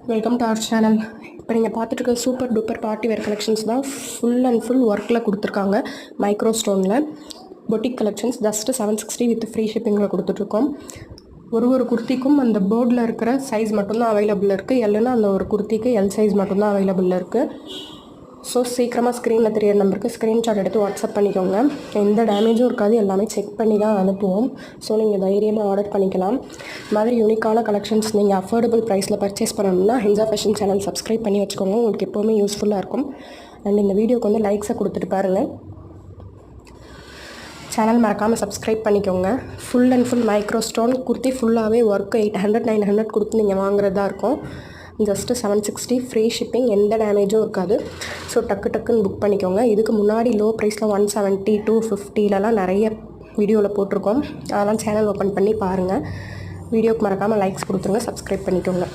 Welcome to our channel. இப்போ நீங்கள் பார்த்துட்டு இருக்க super duper party wear collections தான். ஃபுல் அண்ட் ஃபுல் ஒர்க்கில் கொடுத்துருக்காங்க. மைக்ரோ ஸ்டோனில் boutique collections just 760 with free ஷிப்பிங்கில் கொடுத்துட்ருக்கோம். ஒரு குர்த்திக்கும் அந்த போர்டில் இருக்கிற சைஸ் மட்டும்தான் அவைலபிள் இருக்குது. எல்லுன்னா அந்த ஒரு குர்த்திக்கு எல் சைஸ் மட்டும்தான் அவைலபிள் இருக்குது. ஸோ சீக்கிரமாக ஸ்க்ரீனில் தெரியிற நம்பருக்கு ஸ்க்ரீன்ஷாட் எடுத்து வாட்ஸ்அப் பண்ணிக்கோங்க. எந்த டேமேஜும் இருக்காது, எல்லாமே செக் பண்ணி தான் அனுப்புவோம். ஸோ நீங்கள் தைரியமாக ஆர்டர் பண்ணிக்கலாம். இந்த மாதிரி யூனிக்கான கலெக்ஷன்ஸ் நீங்கள் அஃபோர்டபுள் ப்ரைஸில் பர்ச்சேஸ் பண்ணணும்னா ஹின்சா ஃபேஷன் சேனல் சப்ஸ்கிரைப் பண்ணி வச்சுக்கோங்க. உங்களுக்கு எப்போவுமே யூஸ்ஃபுல்லாக இருக்கும். அண்ட் இந்த வீடியோக்கு வந்து லைக்ஸை கொடுத்துட்டு பாருங்கள். சேனல் மறக்காமல் சப்ஸ்கிரைப் பண்ணிக்கோங்க. Full and full micro stone kurti ஃபுல்லாகவே ஒர்க்கு 800 900 கொடுத்து நீங்கள் வாங்குறதா இருக்கும். ஜஸ்ட்டு 760 ஃப்ரீ ஷிப்பிங், எந்த டேமேஜும் இருக்காது. ஸோ டக்குன்னு புக் பண்ணிக்கோங்க. இதுக்கு முன்னாடி லோ ப்ரைஸில் 170 250லலாம் நிறைய வீடியோவில் போட்டிருக்கோம். அதெல்லாம் சேனல் ஓப்பன் பண்ணி பாருங்கள். வீடியோக்கு மறக்காமல் லைக்ஸ் கொடுத்துருங்க, சப்ஸ்கிரைப் பண்ணிக்கோங்க.